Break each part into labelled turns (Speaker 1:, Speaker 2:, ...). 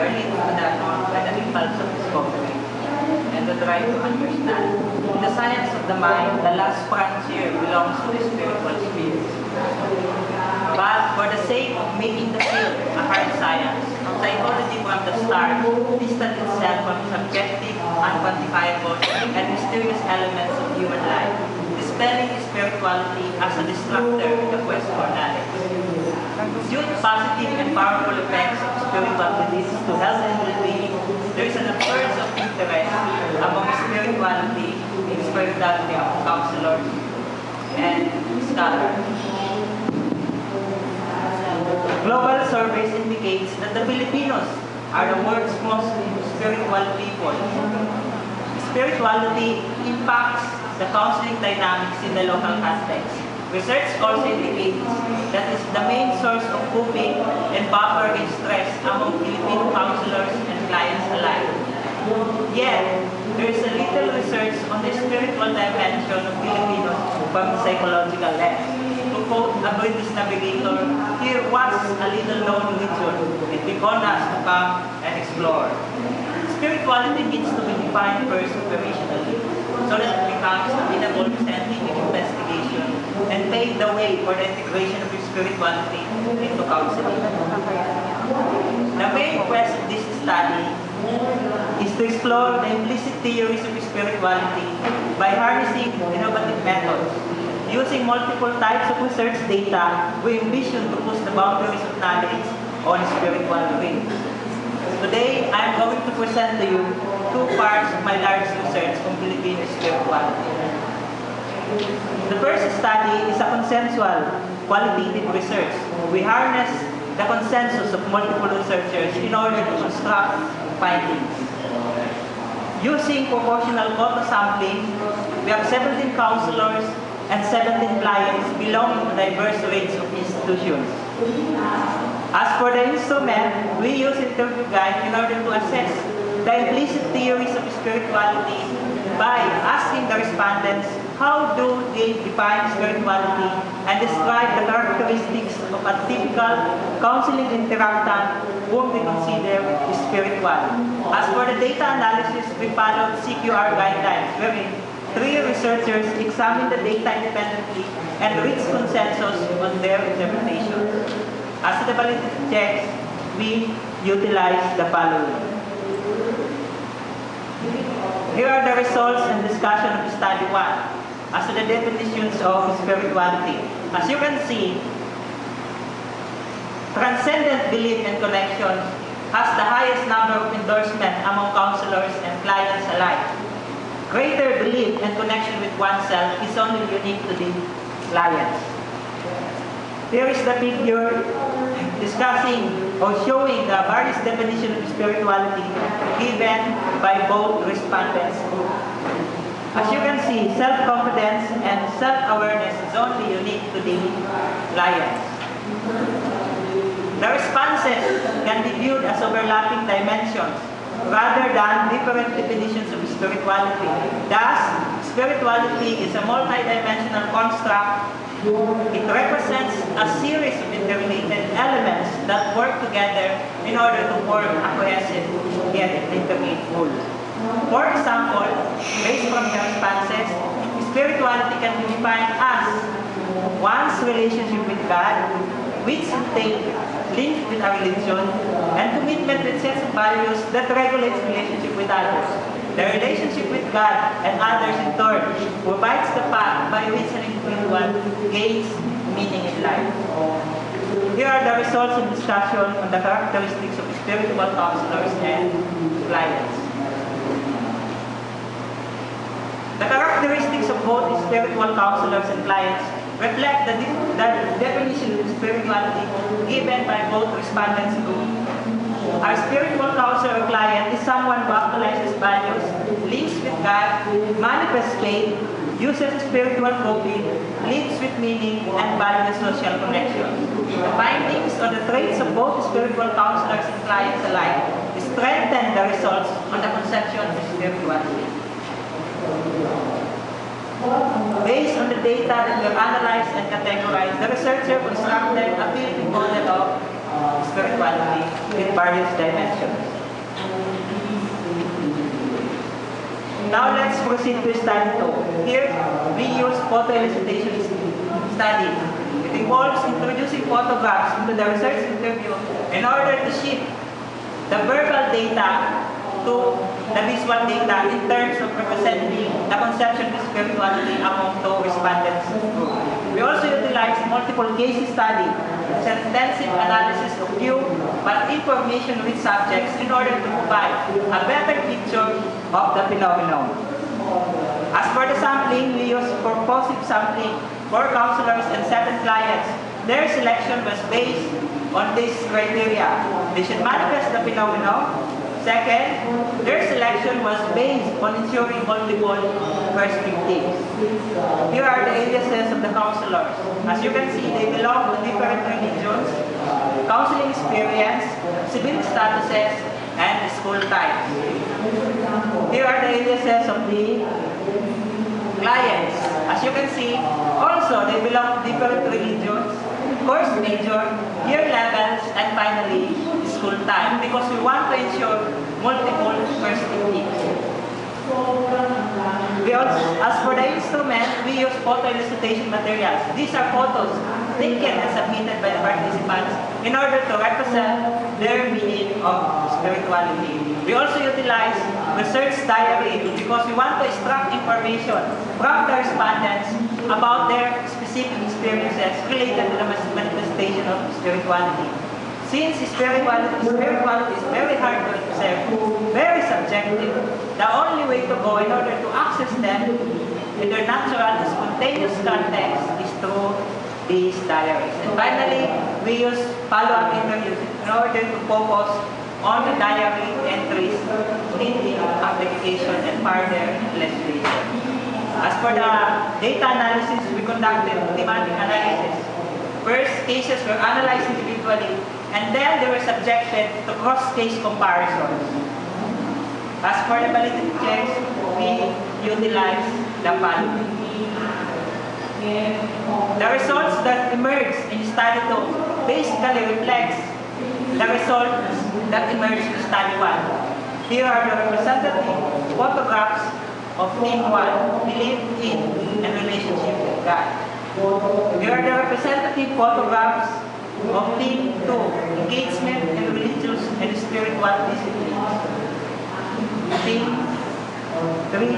Speaker 1: are leading to that by the impulse of discovery and the drive to understand. In the science of the mind, the last frontier belongs to the spiritual sphere. But for the sake of making the field a hard science, psychology from the start distanced itself from subjective, unquantifiable, and mysterious elements of human life, dispelling spirituality as a destructor in the quest for knowledge. Due to positive and powerful effects of spiritual beliefs to health and well-being, there is an upsurge of interest among spirituality in spirituality of counselors and scholars. Global surveys indicates that the Filipinos are the world's most spiritual people. Spirituality impacts the counseling dynamics in the local context. Research also indicates that it's the main source of coping and buffer in stress among Filipino counselors and clients alike. Yet, there is a little research on the spiritual dimension of Filipinos from the psychological lens. To quote a British navigator, here was a little known region. It beckons us to come and explore. Spirituality needs to be defined first operationally, so that it becomes a meaningful scientific investigation and pave the way for the integration of spirituality into counseling. The main quest of this study is to explore the implicit theories of spirituality by harnessing innovative methods. Using multiple types of research data, we envision to push the boundaries of knowledge on spiritual things. Today, I am going to present to you two parts of my large research on Filipino spirituality. The first study is a consensual, qualitative research. We harness the consensus of multiple researchers in order to construct findings. Using proportional quota sampling, we have 17 counselors and 17 clients belonging to diverse range of institutions. As for the instrument, we use interview guide in order to assess the implicit theories of spirituality by asking the respondents how do they define spirituality and describe the characteristics of a typical counseling interactant whom they consider spiritual. As for the data analysis, we followed CQR guidelines wherein 3 researchers examined the data independently and reached consensus on their interpretation. As to the validity checks, we utilize the following. Here are the results and discussion of study 1 as to the definitions of spirituality. As you can see, transcendent belief and connection has the highest number of endorsement among counselors and clients alike. Greater belief and connection with oneself is only unique to the clients. Here is the figure discussing or showing the various definitions of spirituality given by both respondents. As you can see, self-confidence and self-awareness is only unique to the clients. The responses can be viewed as overlapping dimensions rather than different definitions of spirituality. Thus, spirituality is a multi-dimensional construct. It represents a series of interrelated elements that work together in order to form a cohesive yet intricate whole. For example, based from the responses, spirituality can be defined as one's relationship with God, which entails linked with a religion, and commitment with sets of values that regulates relationship with others. The relationship with God and others in turn provides the path by which an individual gains meaning in life. Here are the results of discussion on the characteristics of spiritual counselors and clients. The characteristics of both spiritual counselors and clients reflect the definition of spirituality given by both respondents groups. Our spiritual counselor or client is someone who actualizes values, links with God, manifests faith, uses spiritual coping, lives with meaning, and values social connection. The findings or the traits of both spiritual counselors and clients alike strengthen the results on the conception of spirituality. Based on the data that were analyzed and categorized, the researcher constructed a Philippine model of spirituality in various dimensions. Now let's proceed to study 2. Here, we use photo elicitation study. It involves introducing photographs into the research interview in order to shift the verbal data to the visual data in terms of representing the conception of spirituality among two respondents group. We also utilize multiple case study, intensive analysis of few but information-rich subjects in order to provide a better picture of the phenomenon. As for the sampling, we use purposive sampling for counselors and certain clients. Their selection was based on this criteria. They should manifest the phenomenon. Second, their selection was based on ensuring multiple perspectives. Here are the aliases of the counselors. As you can see, they belong to different religions, counseling experience, civil statuses, and school types. Here are the aliases of the clients. As you can see, also they belong to different religions, course major, year levels, and finally, school time, because we want to ensure multiple perspectives. We also, as for the instrument, we use photo elicitation materials. These are photos taken and submitted by the participants in order to represent their meaning of spirituality. We also utilize research diary because we want to extract information from the respondents about their specific experiences related to the manifestation of spirituality. Since spirituality is very hard to observe, very subjective, the only way to go in order to access them in their natural and spontaneous context is through these diaries. And finally, we use follow-up interviews in order to focus on the diary entries in the application and further illustration. As for the data analysis, we conducted thematic analysis. First, cases were analyzed individually, and then they were subjected to cross-case comparisons. As for the validity checks, we utilize the following. The results that emerge in study 2 basically reflects the results that emerged in study 1. Here are the representative photographs of team 1, belief in and relationship with God. Here are the representative photographs of team 2, engagement in religious and spiritual disciplines. Team 3,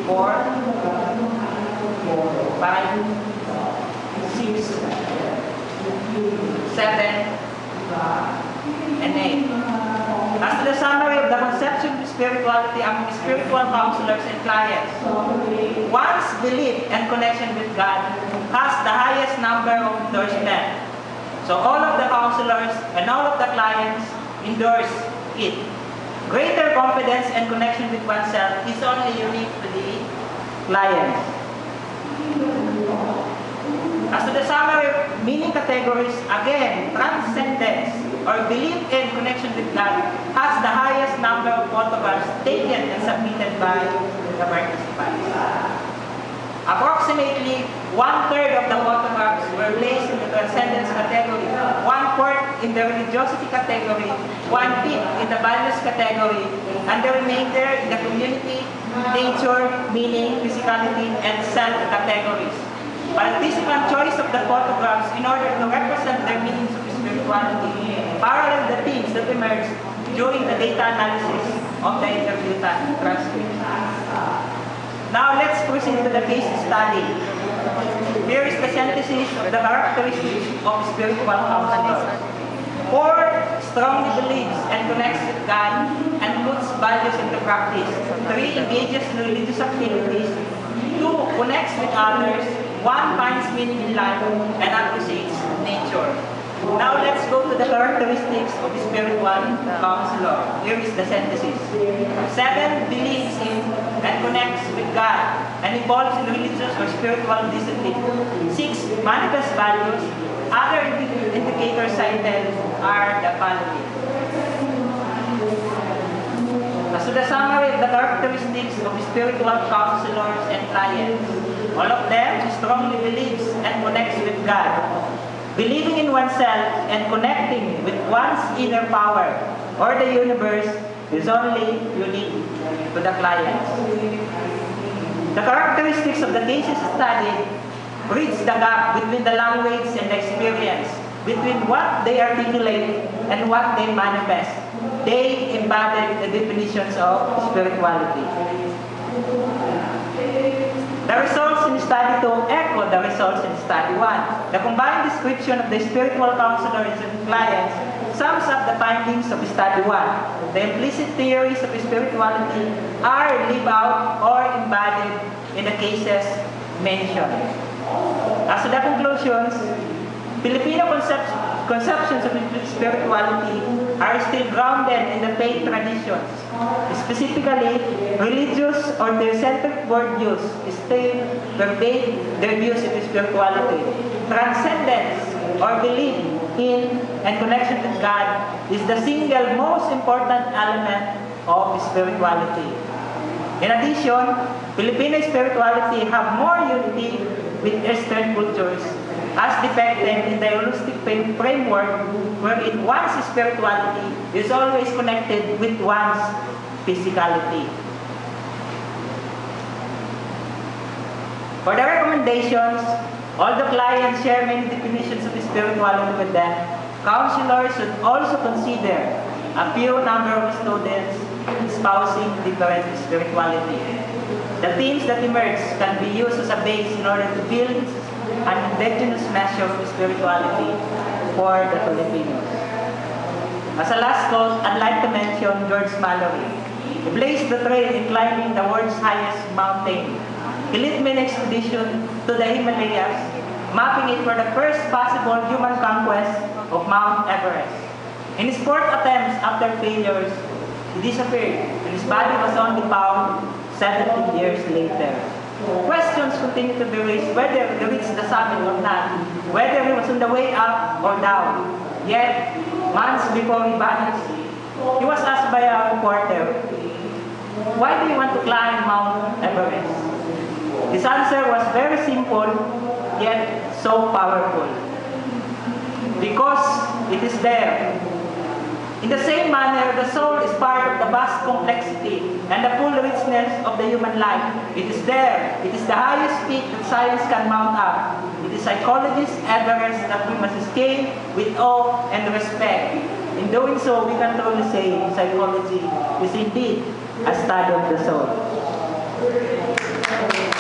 Speaker 1: 4, 5, 6, 7, and 8. As to the summary of the conception of spirituality among spiritual counselors and clients, one's belief and connection with God has the highest number of endorsement. So all of the counselors and all of the clients endorse it. Greater confidence and connection with oneself is only unique to the clients. As to the summary of meaning categories, again, transcendence or belief in connection with God has the highest number of photographs taken and submitted by the participants. Approximately 1/3 of the photographs were placed in the transcendence category, 1/4 in the religiosity category, 1/5 in the values category, and the remainder in the community, nature, meaning, physicality, and self categories. Participant choice of the photographs in order to represent their meanings of spirituality parallel the themes that emerged during the data analysis of the interview transcripts. Now let's proceed to the case study. Here is the synthesis of the characteristics of spiritual counselors. 4 strongly believes and connects with God and puts values into practice. 3 engages in religious activities. 2 connects with others. 1 finds meaning in life and appreciates nature. Now let's go to the characteristics of a spiritual counselor. Here is the synthesis. 7 believes in and connects with God and involves in religious or spiritual discipline. 6 manifests values. Other indicators cited are the following. So the summary of the characteristics of spiritual counselors and clients. All of them strongly believes and connects with God. Believing in oneself and connecting with one's inner power or the universe is only unique to the clients. The characteristics of the cases studied bridge the gap between the language and the experience, between what they articulate and what they manifest. They embody the definitions of spirituality. The results in Study 2 echo the results in Study 1. The combined description of the spiritual counselors and clients sums up the findings of Study 1. The implicit theories of spirituality are lived out or embodied in the cases mentioned. As to the conclusions, Filipino conceptions of spirituality are still grounded in the faith traditions. Specifically, religious or theocentric worldviews still pervade their views of spirituality. Transcendence or belief in and connection with God is the single most important element of spirituality. In addition, Filipino spirituality have more unity with Eastern cultures as depicted in the holistic framework wherein one's spirituality is always connected with one's physicality. For the recommendations, all the clients share many definitions of spirituality with them. Counselors should also consider a few number of students espousing different spirituality. The themes that emerge can be used as a base in order to build an indigenous measure of spirituality for the Filipinos. As a last quote, I'd like to mention George Mallory. He blazed the trail in climbing the world's highest mountain. He led me an expedition to the Himalayas, mapping it for the first possible human conquest of Mount Everest. In his fourth attempts after failures, he disappeared, and his body was only found 17 years later. Questions continue to be raised whether he reached the summit or not, whether he was on the way up or down. Yet, months before he vanished, he was asked by a reporter, "Why do you want to climb Mount Everest?" His answer was very simple, yet so powerful. Because it is there. In the same manner, the soul is part of the vast complexity and the full richness of the human life. It is there. It is the highest peak that science can mount up. It is psychologists' Everest that we must scale with awe and respect. In doing so, we can truly say psychology is indeed a study of the soul.